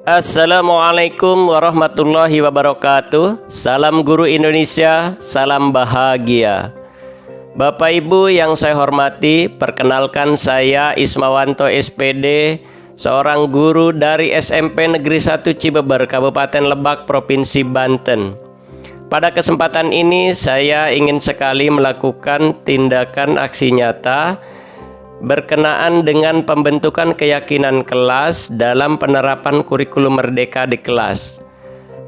Assalamualaikum warahmatullahi wabarakatuh. Salam guru Indonesia, salam bahagia. Bapak Ibu yang saya hormati, perkenalkan saya Ismawanto SPD, seorang guru dari SMP Negeri 1 Cibeber, Kabupaten Lebak, Provinsi Banten. Pada kesempatan ini saya ingin sekali melakukan tindakan aksi nyata berkenaan dengan pembentukan keyakinan kelas dalam penerapan kurikulum merdeka di kelas.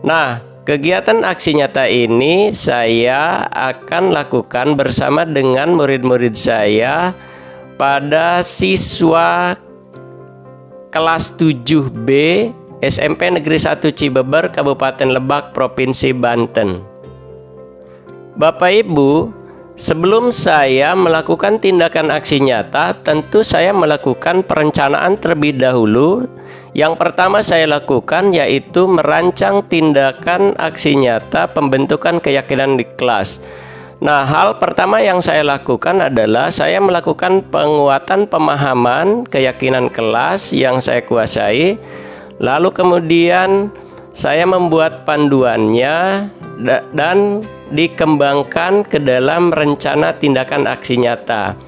Nah, kegiatan aksi nyata ini saya akan lakukan bersama dengan murid-murid saya pada siswa kelas 7B SMP Negeri 1 Cibeber, Kabupaten Lebak, Provinsi Banten. Bapak Ibu, sebelum saya melakukan tindakan aksi nyata, tentu saya melakukan perencanaan terlebih dahulu. Yang pertama saya lakukan yaitu merancang tindakan aksi nyata pembentukan keyakinan di kelas. Nah, hal pertama yang saya lakukan adalah saya melakukan penguatan pemahaman keyakinan kelas yang saya kuasai. Lalu kemudian saya membuat panduannya dan dikembangkan ke dalam rencana tindakan aksi nyata.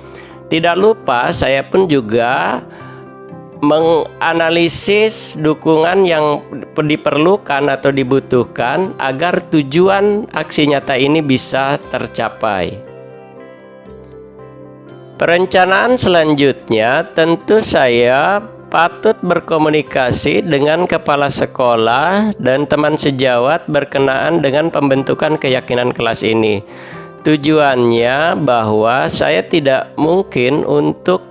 Tidak lupa saya pun juga menganalisis dukungan yang diperlukan atau dibutuhkan agar tujuan aksi nyata ini bisa tercapai. Perencanaan selanjutnya tentu saya patut berkomunikasi dengan kepala sekolah dan teman sejawat berkenaan dengan pembentukan keyakinan kelas ini. Tujuannya bahwa saya tidak mungkin untuk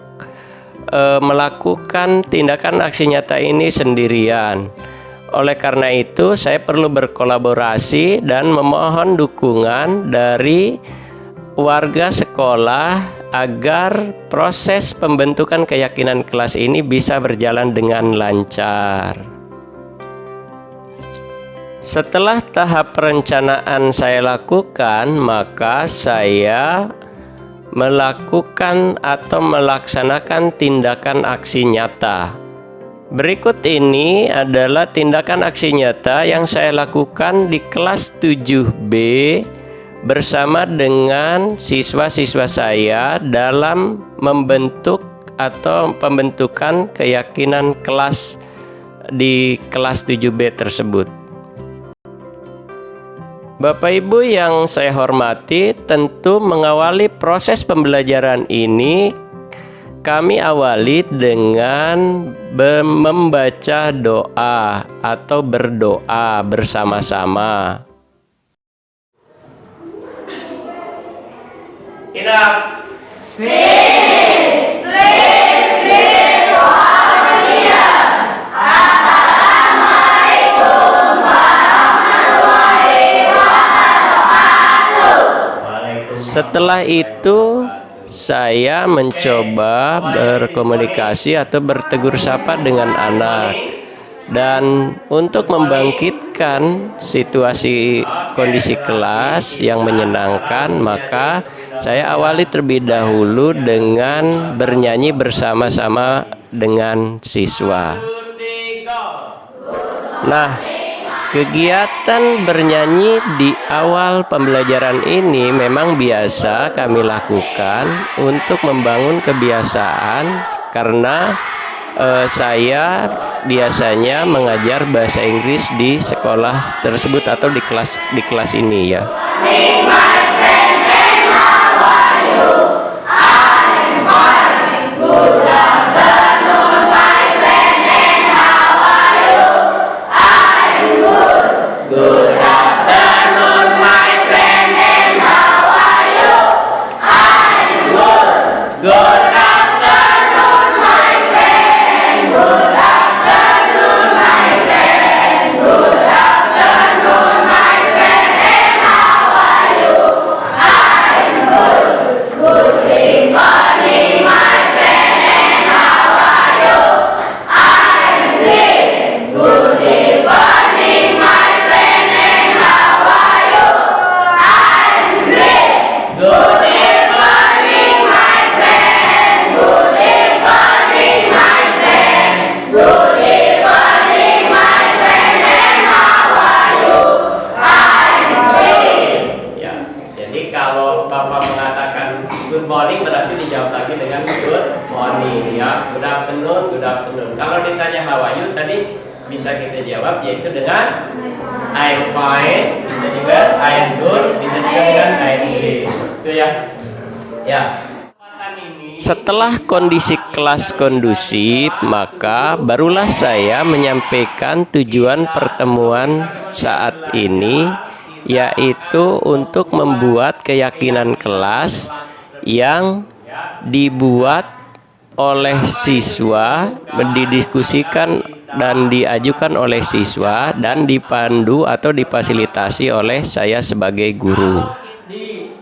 melakukan tindakan aksi nyata ini sendirian. Oleh karena itu, saya perlu berkolaborasi dan memohon dukungan dari warga sekolah agar proses pembentukan keyakinan kelas ini bisa berjalan dengan lancar. Setelah tahap perencanaan saya lakukan, maka saya melakukan atau melaksanakan tindakan aksi nyata. Berikut ini adalah tindakan aksi nyata yang saya lakukan di kelas 7B bersama dengan siswa-siswa saya dalam membentuk atau pembentukan keyakinan kelas di kelas 7B tersebut. Bapak Ibu yang saya hormati, tentu mengawali proses pembelajaran ini kami awali dengan membaca doa atau berdoa bersama-sama. Enough. Setelah itu saya mencoba berkomunikasi atau bertegur sapa dengan anak. Dan untuk membangkitkan situasi kondisi kelas yang menyenangkan, maka saya awali terlebih dahulu dengan bernyanyi bersama-sama dengan siswa. Nah, kegiatan bernyanyi di awal pembelajaran ini memang biasa kami lakukan untuk membangun kebiasaan karena saya biasanya mengajar bahasa Inggris di sekolah tersebut atau di kelas ini ya. ditanya how are you tadi bisa kita jawab yaitu dengan I'm fine, bisa juga I'm good, bisa juga dengan I'm okay. Itu ya. Ya. Setelah kondisi kelas kondusif, maka barulah saya menyampaikan tujuan pertemuan saat ini, yaitu untuk membuat keyakinan kelas yang dibuat oleh siswa, didiskusikan dan diajukan oleh siswa, dan dipandu atau difasilitasi oleh saya sebagai guru. Di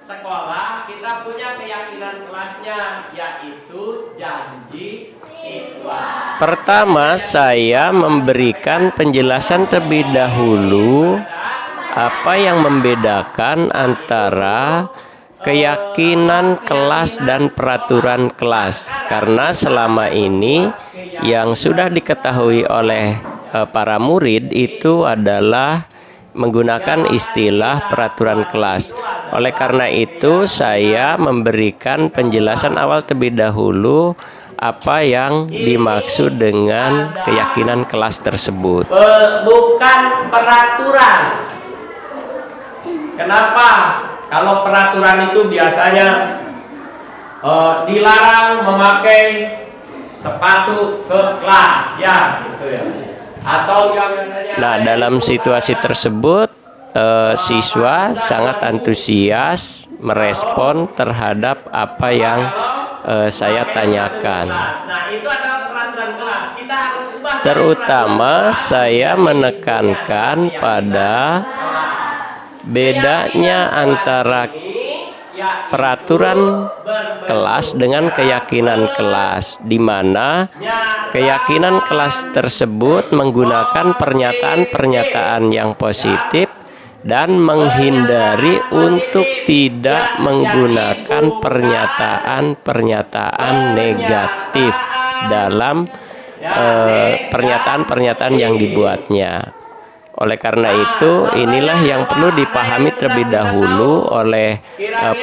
sekolah kita punya keyakinan kelasnya, yaitu janji siswa. Pertama, saya memberikan penjelasan terlebih dahulu apa yang membedakan antara keyakinan kelas dan peraturan kelas, karena selama ini yang sudah diketahui oleh para murid itu adalah menggunakan istilah peraturan kelas. Oleh karena itu saya memberikan penjelasan awal terlebih dahulu apa yang dimaksud dengan keyakinan kelas tersebut. Bukan peraturan. Kenapa? Kalau peraturan itu biasanya dilarang memakai sepatu ke kelas, ya, gitu ya. Atau yang biasanya. Nah, dalam situasi tersebut, siswa sangat antusias merespon terhadap apa yang saya tanyakan. Nah, itu adalah peraturan kelas. Kita harus ubah. Terutama saya menekankan pada bedanya antara peraturan kelas dengan keyakinan kelas, di mana keyakinan kelas tersebut menggunakan pernyataan-pernyataan yang positif dan menghindari untuk tidak menggunakan pernyataan-pernyataan negatif dalam pernyataan-pernyataan yang dibuatnya. Oleh karena itu, inilah yang perlu dipahami terlebih dahulu oleh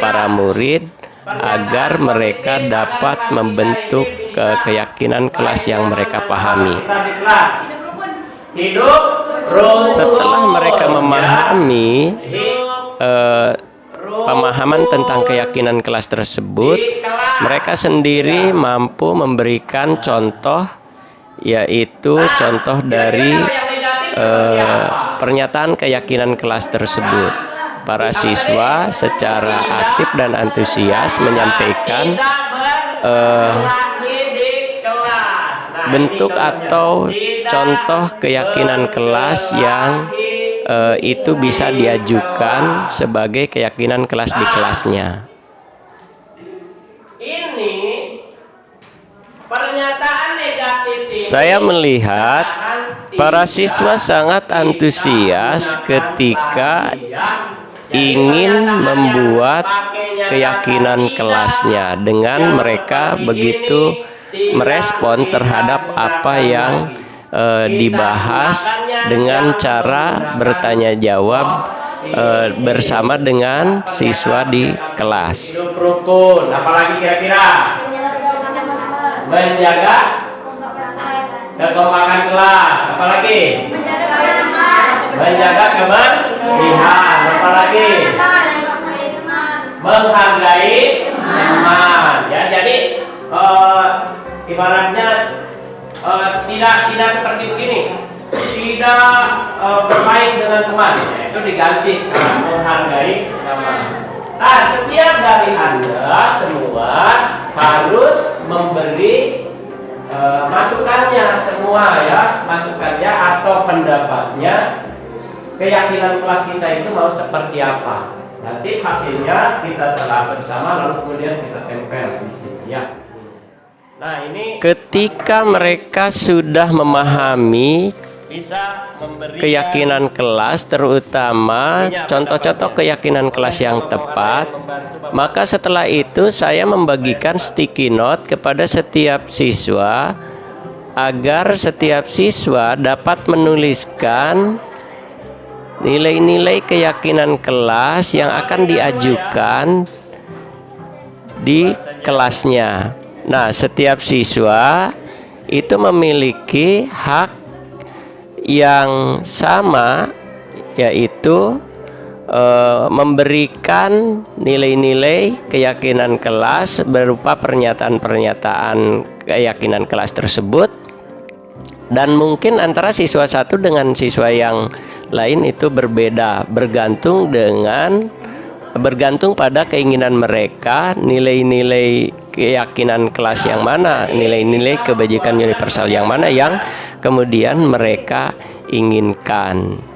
para murid agar mereka dapat membentuk keyakinan kelas yang mereka pahami. Setelah mereka memahami pemahaman tentang keyakinan kelas tersebut, mereka sendiri mampu memberikan contoh, yaitu contoh dari pernyataan keyakinan kelas tersebut. Para siswa secara aktif dan antusias menyampaikan bentuk atau contoh keyakinan kelas yang itu bisa diajukan sebagai keyakinan kelas di kelasnya. Ini pernyataan negatif. Saya melihat para siswa sangat antusias ketika ingin membuat keyakinan kelasnya dengan mereka begitu merespon terhadap apa yang dibahas dengan cara bertanya jawab bersama dengan siswa di kelas. Rukun, apalagi kira-kira? Menjaga kekompakan kelas, apalagi? Menjaga kebersihan, apalagi? Menghargai teman. Ya, jadi ibaratnya tidak seperti begini, tidak bermain dengan teman, itu diganti sekarang menghargai teman. Nah, setiap dari Anda semua harus memberi masukannya semua, ya, masukannya atau pendapatnya, keyakinan kelas kita itu mau seperti apa. Nanti hasilnya kita telah bersama, lalu kemudian kita tempel di sini, ya. Nah, ini ketika mereka sudah memahami keyakinan kelas, terutama contoh-contoh keyakinan kelas yang tepat, maka setelah itu saya membagikan sticky note kepada setiap siswa agar setiap siswa dapat menuliskan nilai-nilai keyakinan kelas yang akan diajukan di kelasnya. Nah, setiap siswa itu memiliki hak yang sama, yaitu memberikan nilai-nilai keyakinan kelas berupa pernyataan-pernyataan keyakinan kelas tersebut. Dan mungkin antara siswa satu dengan siswa yang lain itu berbeda, bergantung pada keinginan mereka, nilai-nilai keyakinan kelas yang mana, nilai-nilai kebajikan universal yang mana yang kemudian mereka inginkan.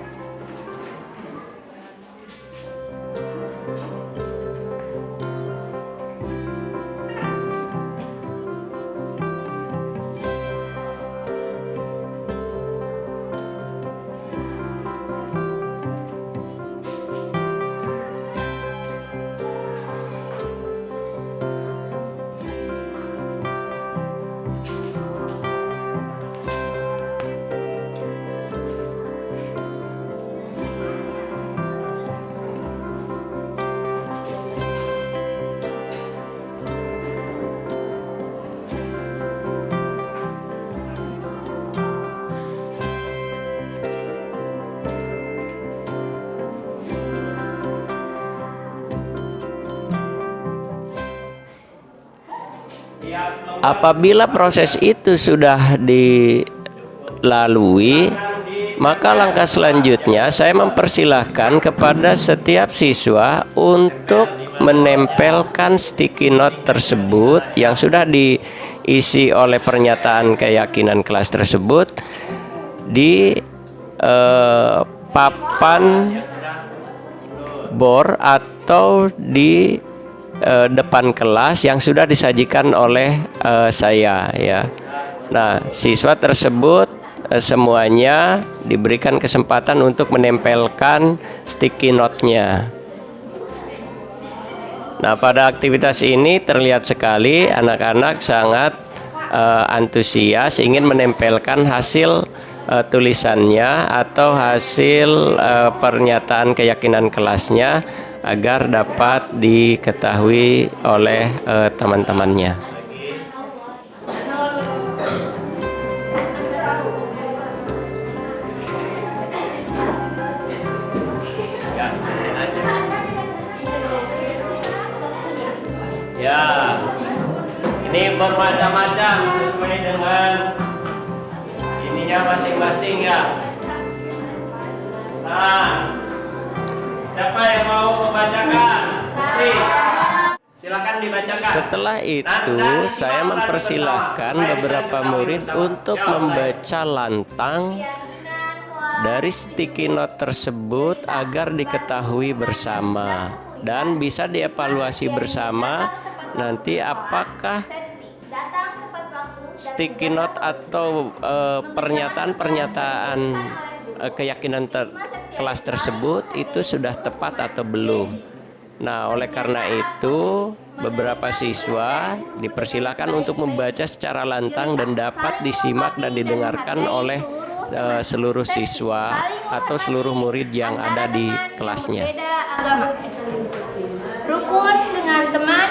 Apabila proses itu sudah dilalui, maka langkah selanjutnya saya mempersilahkan kepada setiap siswa untuk menempelkan sticky note tersebut yang sudah diisi oleh pernyataan keyakinan kelas tersebut di papan bor atau di depan kelas yang sudah disajikan oleh saya, ya. Nah, siswa tersebut semuanya diberikan kesempatan untuk menempelkan sticky note-nya. Nah, pada aktivitas ini terlihat sekali anak-anak sangat antusias ingin menempelkan hasil tulisannya atau hasil pernyataan keyakinan kelasnya agar dapat diketahui oleh teman-temannya. Ya, ini bermacam-macam sesuai dengan ininya masing-masing, ya. Nah, siapa yang mau membacakan? Silakan dibacakan. Setelah itu, saya mempersilahkan beberapa murid untuk membaca lantang dari sticky note tersebut agar diketahui bersama dan bisa dievaluasi bersama nanti apakah sticky note atau pernyataan-pernyataan keyakinan kelas tersebut itu sudah tepat atau belum. Nah, oleh karena itu beberapa siswa dipersilakan untuk membaca secara lantang dan dapat disimak dan didengarkan oleh seluruh siswa atau seluruh murid yang ada di kelasnya. Rukun dengan teman,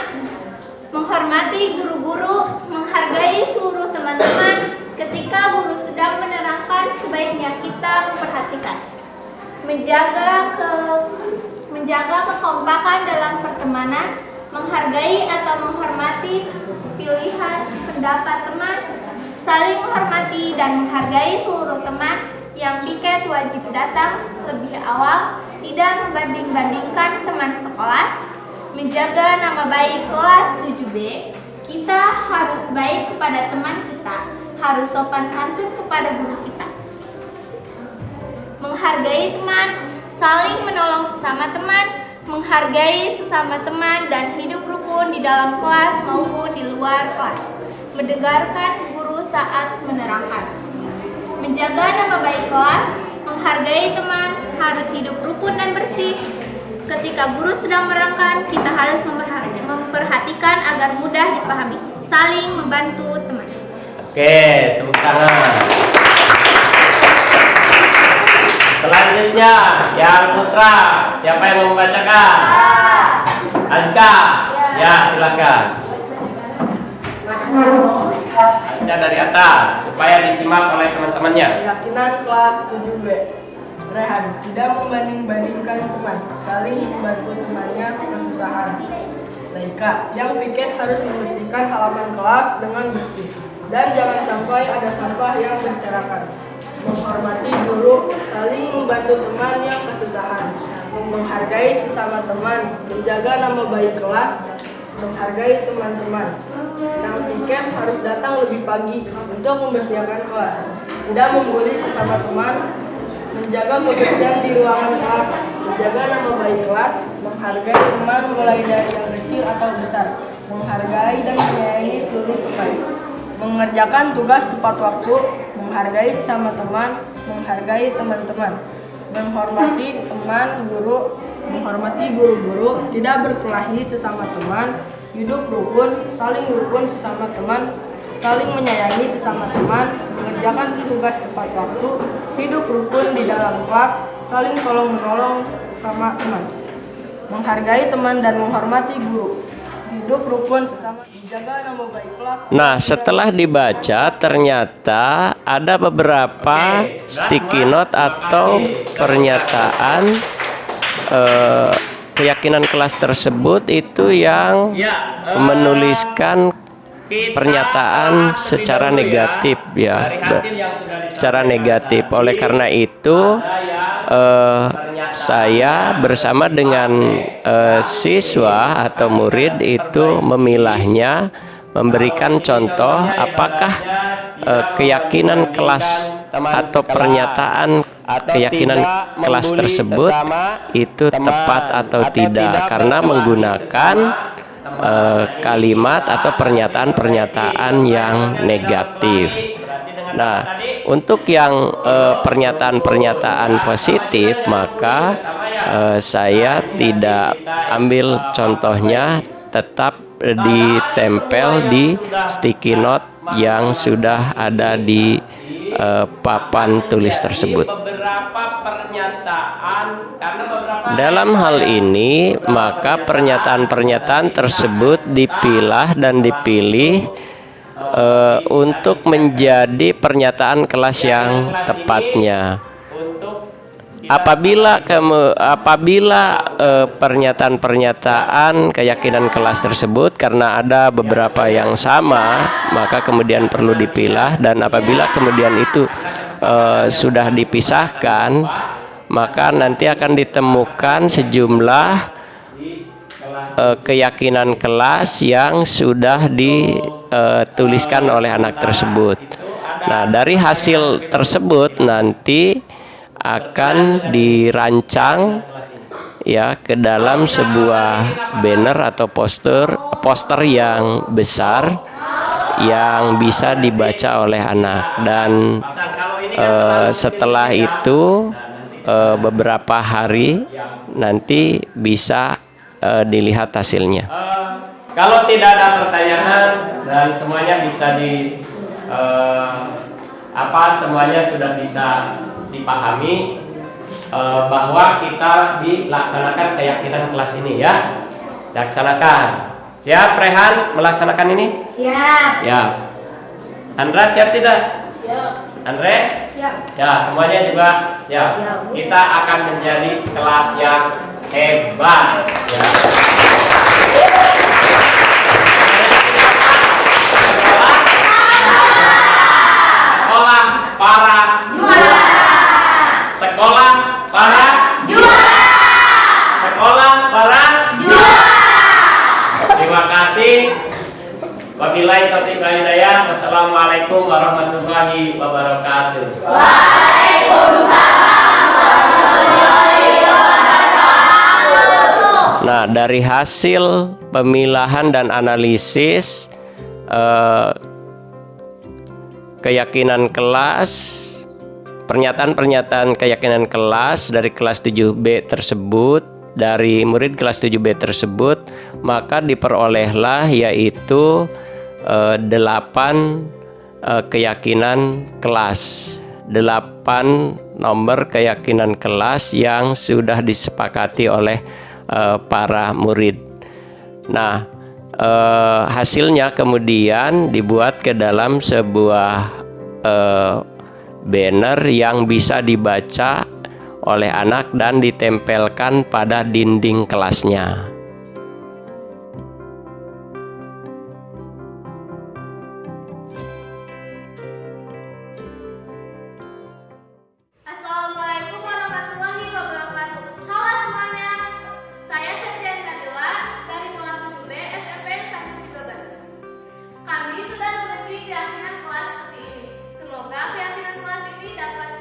menghormati guru-guru, menghargai seluruh teman-teman. Ketika guru sedang menerangkan, sebaiknya kita memperhatikan. Menjaga kekompakan dalam pertemanan, menghargai atau menghormati pilihan pendapat teman, saling menghormati dan menghargai seluruh teman. Yang piket wajib datang lebih awal, tidak membanding-bandingkan teman sekelas, menjaga nama baik kelas 7B. Kita harus baik kepada teman kita, harus sopan santun kepada guru kita. Menghargai teman, saling menolong sesama teman, menghargai sesama teman dan hidup rukun di dalam kelas maupun di luar kelas. Mendengarkan guru saat menerangkan. Menjaga nama baik kelas, menghargai teman, harus hidup rukun dan bersih. Ketika guru sedang menerangkan, kita harus memperhatikan agar mudah dipahami. Saling membantu teman. Oke, tepuk tangan. Selanjutnya, yang putra, siapa yang mau membacakan? Azka. Ya, silakan. Azka. baca dari atas supaya disimak oleh teman-temannya. Keyakinan kelas 7B. Rehan, tidak membanding-bandingkan teman, saling membantu temannya kesusahan. Laika, yang piket harus membersihkan halaman kelas dengan bersih, dan jangan sampai ada sampah yang berserakan. Menghormati guru, saling membantu teman yang kesusahan. Menghargai sesama teman, menjaga nama baik kelas, menghargai teman-teman. Yang piket harus datang lebih pagi untuk membersihkan kelas, tidak membuli sesama teman, menjaga kebersihan di ruangan kelas, menjaga nama baik kelas, menghargai teman mulai dari yang kecil atau besar, menghargai dan menyayangi seluruh teman, mengerjakan tugas tepat waktu, menghargai sama teman, menghargai teman-teman, menghormati teman, guru, menghormati guru-guru, tidak berkelahi sesama teman, hidup rukun sesama teman, saling menyayangi sesama teman, mengerjakan tugas tepat waktu, hidup rukun di dalam kelas, saling tolong-menolong sama teman, menghargai teman dan menghormati guru, hidup rukun sesama, menjaga nama baik kelas. Nah, setelah dibaca ternyata ada beberapa sticky note atau pernyataan keyakinan kelas tersebut itu yang menuliskan pernyataan secara negatif ya, secara negatif. Oleh karena itu saya bersama dengan siswa atau murid itu memilahnya, memberikan contoh apakah keyakinan kelas atau pernyataan keyakinan kelas tersebut itu tepat atau tidak, karena menggunakan kalimat atau pernyataan-pernyataan yang negatif. Nah, untuk yang pernyataan-pernyataan positif, maka saya tidak ambil contohnya, tetap ditempel di sticky note yang sudah ada di papan tulis tersebut. Dalam hal ini, maka pernyataan-pernyataan tersebut dipilah dan dipilih untuk menjadi pernyataan kelas yang tepatnya. Apabila pernyataan-pernyataan keyakinan kelas tersebut karena ada beberapa yang sama, maka kemudian perlu dipilah, dan apabila kemudian itu sudah dipisahkan, maka nanti akan ditemukan sejumlah keyakinan kelas yang sudah dituliskan oleh anak tersebut. Nah, dari hasil tersebut nanti akan dirancang ya ke dalam sebuah banner atau poster yang besar yang bisa dibaca oleh anak, dan setelah itu beberapa hari nanti bisa dilihat hasilnya. Kalau tidak ada pertanyaan dan semuanya bisa semuanya sudah bisa dipahami bahwa kita dilaksanakan keyakinan kelas ini ya. Laksanakan. Siap Rehan melaksanakan ini? Siap. Ya. Andra siap tidak? Siap. Andres? Siap. Ya, semuanya juga siap. Kita akan menjadi kelas yang hebat. Ya. Sekolah para juara. Sekolah para juara. Sekolah para juara. Terima kasih. Wabillahi taufiq wal hidayah. Wassalamualaikum warahmatullahi wabarakatuh. Waalaikumsalam warahmatullahi wabarakatuh. Nah, dari hasil pemilahan dan analisis keyakinan kelas, pernyataan-pernyataan keyakinan kelas dari kelas 7B tersebut, dari murid kelas 7B tersebut, maka diperolehlah yaitu 8 keyakinan kelas, 8 nomor keyakinan kelas yang sudah disepakati oleh para murid. Nah, hasilnya kemudian dibuat ke dalam sebuah banner yang bisa dibaca oleh anak dan ditempelkan pada dinding kelasnya. Assalamualaikum warahmatullahi wabarakatuh. Halo semuanya, saya Septian Nabila dari kelas 7B SMP 1 Cibeber. Kami sudah memiliki keyakinan kelas seperti ini. Semoga keyakinan kelas ini dapat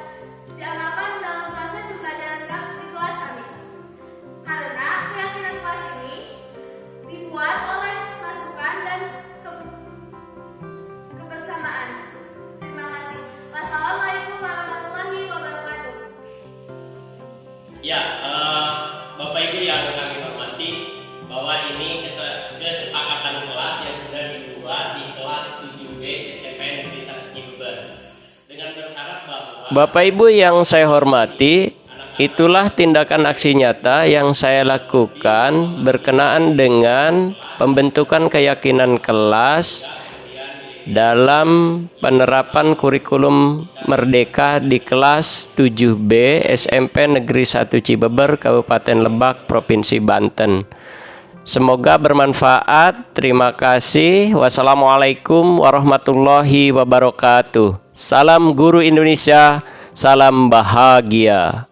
diamalkan dalam proses pembelajaran di kelas kami. Karena keyakinan kelas ini dibuat oleh masukan dan kebersamaan. Terima kasih. Wassalamualaikum warahmatullahi wabarakatuh. Ya, Bapak Ibu yang kami hormati, bahwa ini kesepakatan kelas yang sudah dibuat di kelas 7B SMP Negeri 1 Cibeber. Dengan berharap bahwa Bapak Ibu yang saya hormati, itulah tindakan aksi nyata yang saya lakukan berkenaan dengan pembentukan keyakinan kelas dalam penerapan kurikulum merdeka di kelas 7B SMP Negeri 1 Cibeber, Kabupaten Lebak, Provinsi Banten. Semoga bermanfaat. Terima kasih. Wassalamualaikum warahmatullahi wabarakatuh. Salam Guru Indonesia, salam bahagia.